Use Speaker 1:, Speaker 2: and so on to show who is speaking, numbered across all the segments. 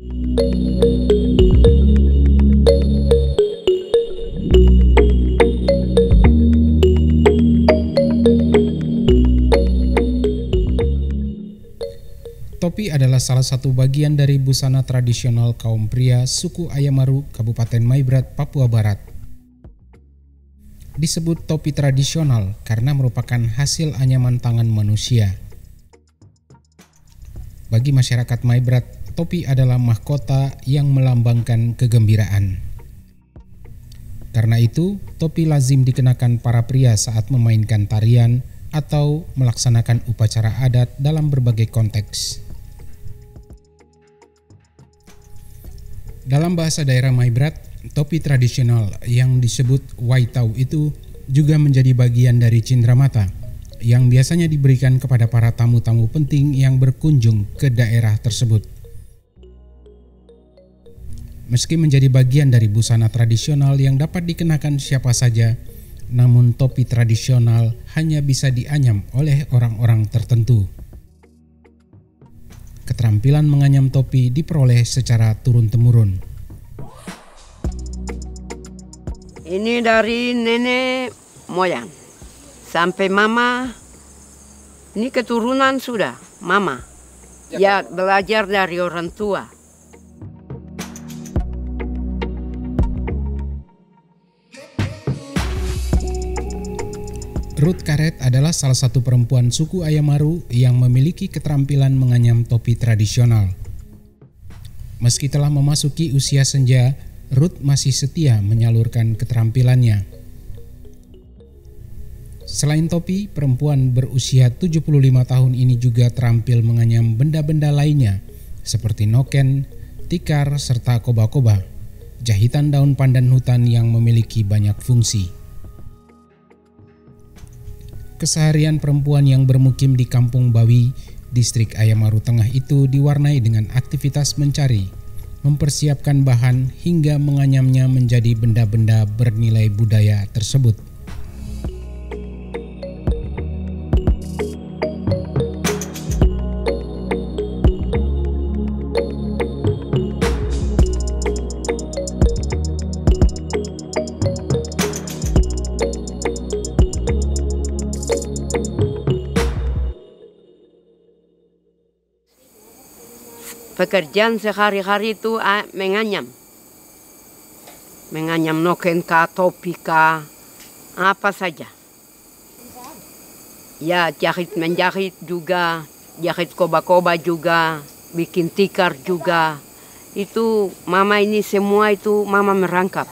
Speaker 1: Topi adalah salah satu bagian dari busana tradisional kaum pria suku Ayamaru, Kabupaten Maibrat, Papua Barat. Disebut topi tradisional karena merupakan hasil anyaman tangan manusia. Bagi masyarakat Maibrat, topi adalah mahkota yang melambangkan kegembiraan. Karena itu, topi lazim dikenakan para pria saat memainkan tarian atau melaksanakan upacara adat dalam berbagai konteks. Dalam bahasa daerah Maibrat, topi tradisional yang disebut waitau itu juga menjadi bagian dari cindramata yang biasanya diberikan kepada para tamu-tamu penting yang berkunjung ke daerah tersebut. Meski menjadi bagian dari busana tradisional yang dapat dikenakan siapa saja, namun topi tradisional hanya bisa dianyam oleh orang-orang tertentu. Keterampilan menganyam topi diperoleh secara turun-temurun.
Speaker 2: Ini dari nenek moyang sampai mama. Ini keturunan sudah, mama. Ya, belajar dari orang tua.
Speaker 1: Ruth Karet adalah salah satu perempuan suku Ayamaru yang memiliki keterampilan menganyam topi tradisional. Meski telah memasuki usia senja, Ruth masih setia menyalurkan keterampilannya. Selain topi, perempuan berusia 75 tahun ini juga terampil menganyam benda-benda lainnya seperti noken, tikar, serta koba-koba, jahitan daun pandan hutan yang memiliki banyak fungsi. Keseharian perempuan yang bermukim di Kampung Bawi, distrik Ayamaru Tengah itu diwarnai dengan aktivitas mencari, mempersiapkan bahan hingga menganyamnya menjadi benda-benda bernilai budaya tersebut.
Speaker 2: Pekerjaan sehari-hari itu menganyam. Menganyam noken kah, topi kah, apa saja. Ya, menjahit juga, jahit koba-koba juga, bikin tikar juga. Itu mama ini semua itu mama merangkap.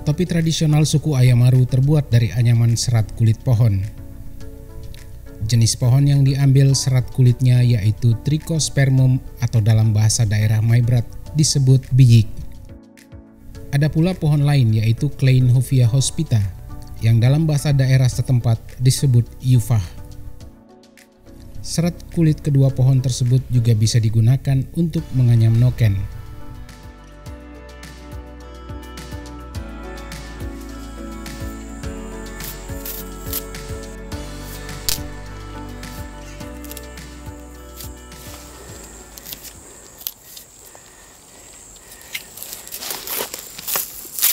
Speaker 1: Topi tradisional suku Ayamaru terbuat dari anyaman serat kulit pohon. Jenis pohon yang diambil serat kulitnya yaitu Trichospermum atau dalam bahasa daerah Maibrat disebut biyik. Ada pula pohon lain yaitu Kleinhofia hospita yang dalam bahasa daerah setempat disebut yufah. Serat kulit kedua pohon tersebut juga bisa digunakan untuk menganyam noken.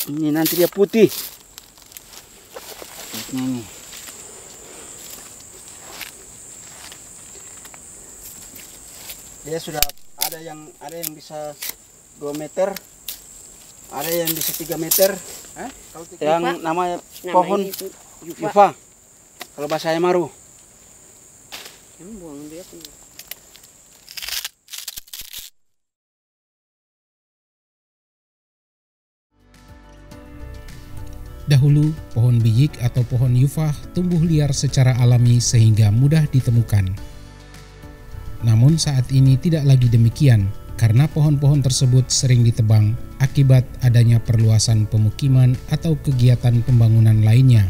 Speaker 3: Ini nanti dia putih. Ini. Dia sudah ada yang bisa 2 meter, ada yang bisa 3 meter. Yang namanya pohon yufa. Kalau bahasa Ayamaru.
Speaker 2: Buang dia.
Speaker 1: Dahulu, pohon biyik atau pohon yufah tumbuh liar secara alami sehingga mudah ditemukan. Namun saat ini tidak lagi demikian karena pohon-pohon tersebut sering ditebang akibat adanya perluasan pemukiman atau kegiatan pembangunan lainnya.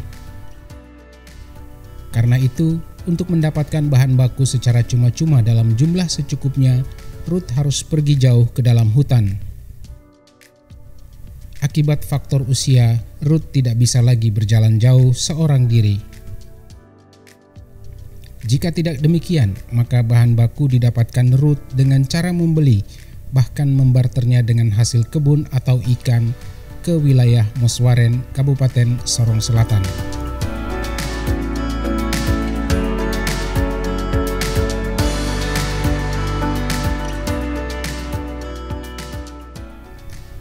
Speaker 1: Karena itu, untuk mendapatkan bahan baku secara cuma-cuma dalam jumlah secukupnya, Ruth harus pergi jauh ke dalam hutan. Akibat faktor usia, Ruth tidak bisa lagi berjalan jauh seorang diri. Jika tidak demikian, maka bahan baku didapatkan Ruth dengan cara membeli, bahkan membarternya dengan hasil kebun atau ikan ke wilayah Moswaren, Kabupaten Sorong Selatan.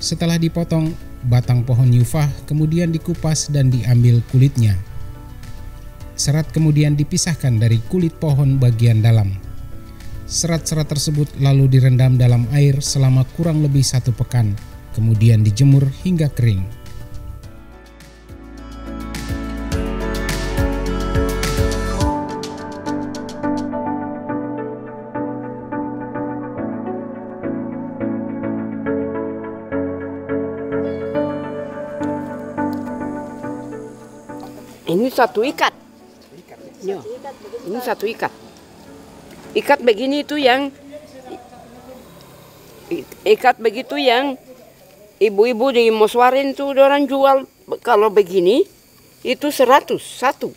Speaker 1: Setelah dipotong, batang pohon yufah kemudian dikupas dan diambil kulitnya. Serat kemudian dipisahkan dari kulit pohon bagian dalam. Serat-serat tersebut lalu direndam dalam air selama kurang lebih 1 pekan, kemudian dijemur hingga kering.
Speaker 2: Ini satu ikat. Ya, ini satu ikat. Ikat begini itu yang ikat begitu yang ibu-ibu di Moswaren tuh orang jual kalau begini itu 100 satu.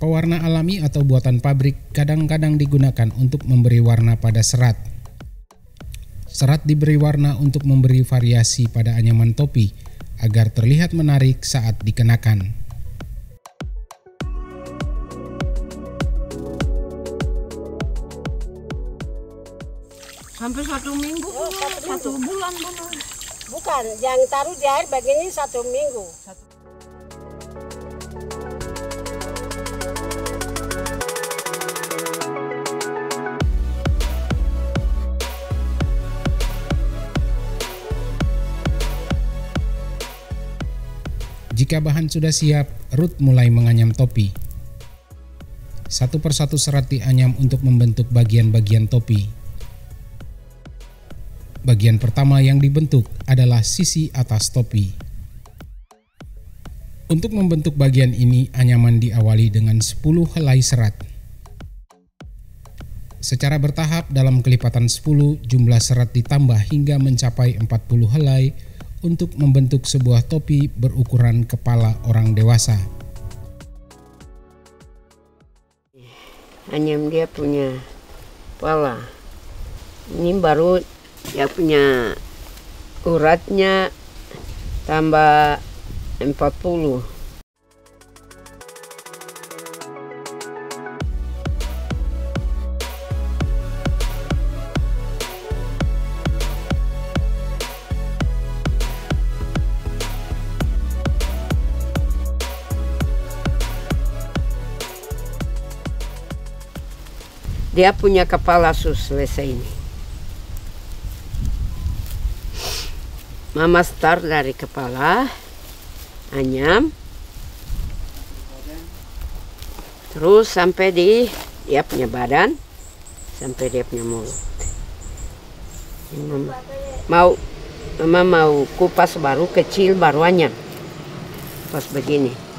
Speaker 1: Pewarna alami atau buatan pabrik kadang-kadang digunakan untuk memberi warna pada serat. Serat diberi warna untuk memberi variasi pada anyaman topi agar terlihat menarik saat dikenakan.
Speaker 2: Sampai 1 minggu, 1 bulan.
Speaker 4: Bukan, yang taruh di air begini 1 minggu.
Speaker 1: Jika bahan sudah siap, Ruth mulai menganyam topi. Satu persatu serat dianyam untuk membentuk bagian-bagian topi. Bagian pertama yang dibentuk adalah sisi atas topi. Untuk membentuk bagian ini, anyaman diawali dengan 10 helai serat. Secara bertahap dalam kelipatan 10, jumlah serat ditambah hingga mencapai 40 helai untuk membentuk sebuah topi berukuran kepala orang dewasa.
Speaker 2: Anyam dia punya kepala. Ini baru dia punya uratnya tambah 40. Dia punya kepala selesai ini. Mama start dari kepala, anyam, terus sampai di dia punya badan, sampai dia punya mulut. Mama mau kupas baru kecil baru anyam, pas begini.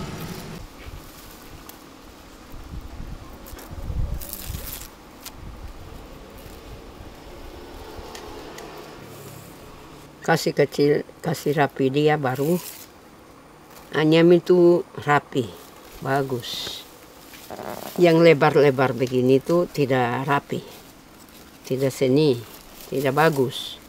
Speaker 2: Kasih kecil, kasih rapi dia baru anyam itu rapi, bagus. Yang lebar-lebar begini tuh tidak rapi, tidak seni, tidak bagus.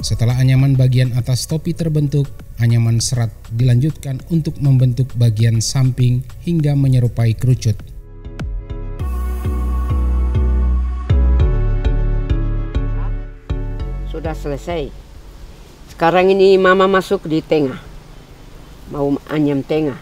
Speaker 1: Setelah anyaman bagian atas topi terbentuk, anyaman serat dilanjutkan untuk membentuk bagian samping hingga menyerupai kerucut.
Speaker 2: Sudah selesai. Sekarang ini mama masuk di tengah. Mau anyam tengah.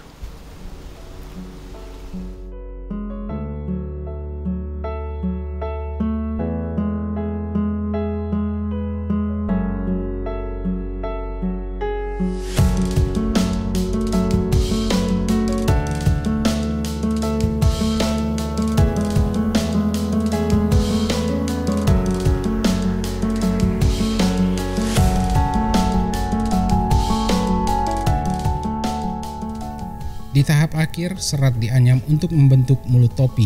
Speaker 1: tahap akhir, serat dianyam untuk membentuk mulut topi.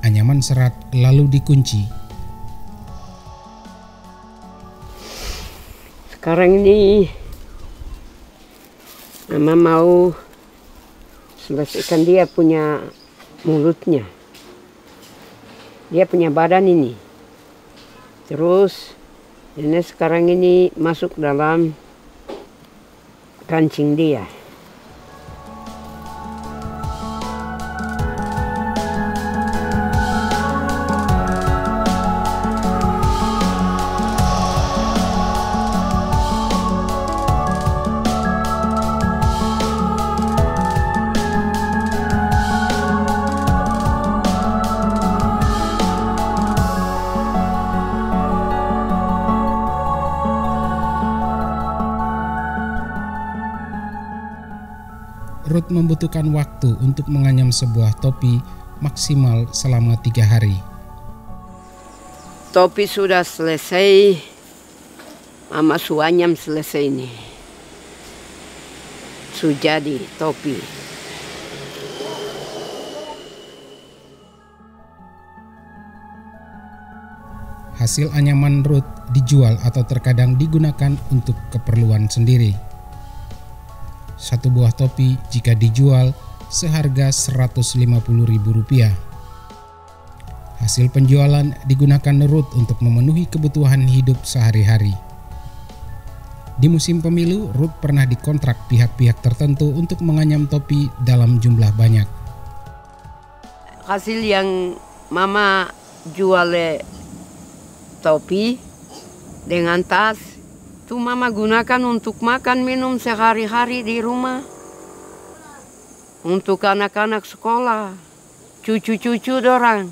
Speaker 1: Anyaman serat lalu dikunci.
Speaker 2: Sekarang ini Mama mau selesaikan dia punya mulutnya. Dia punya badan ini. Terus ini sekarang ini masuk dalam kancing dia.
Speaker 1: Ruth membutuhkan waktu untuk menganyam sebuah topi maksimal selama 3 hari.
Speaker 2: Topi sudah selesai. Mama suanyam selesai ini. Sudah jadi topi.
Speaker 1: Hasil anyaman Ruth dijual atau terkadang digunakan untuk keperluan sendiri. Satu buah topi jika dijual seharga Rp150.000. Hasil penjualan digunakan Ruth untuk memenuhi kebutuhan hidup sehari-hari. Di musim pemilu, Ruth pernah dikontrak pihak-pihak tertentu untuk menganyam topi dalam jumlah banyak.
Speaker 2: Hasil yang Mama jual topi dengan tas, itu Mama gunakan untuk makan minum sehari-hari di rumah. Untuk anak-anak sekolah, cucu-cucu dorang.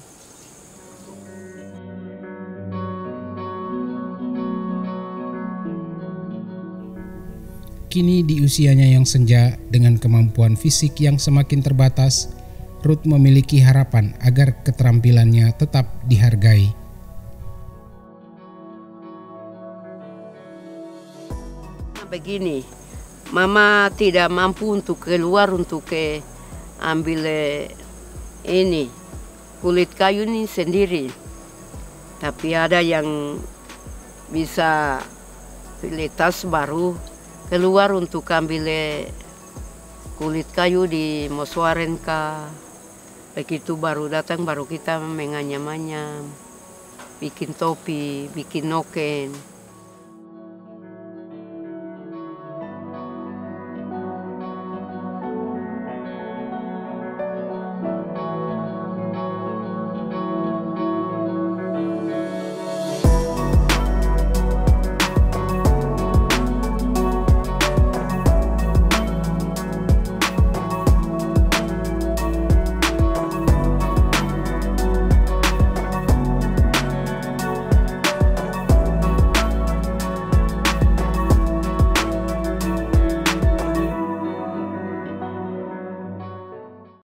Speaker 1: Kini di usianya yang senja dengan kemampuan fisik yang semakin terbatas, Ruth memiliki harapan agar keterampilannya tetap dihargai.
Speaker 2: Begini, Mama tidak mampu untuk keluar untuk ambil ini kulit kayu ini sendiri. Tapi ada yang bisa pilih tas baru keluar untuk ambil kulit kayu di Moswarenka. Begitu baru datang baru kita menganyam-anyam, bikin topi, bikin noken.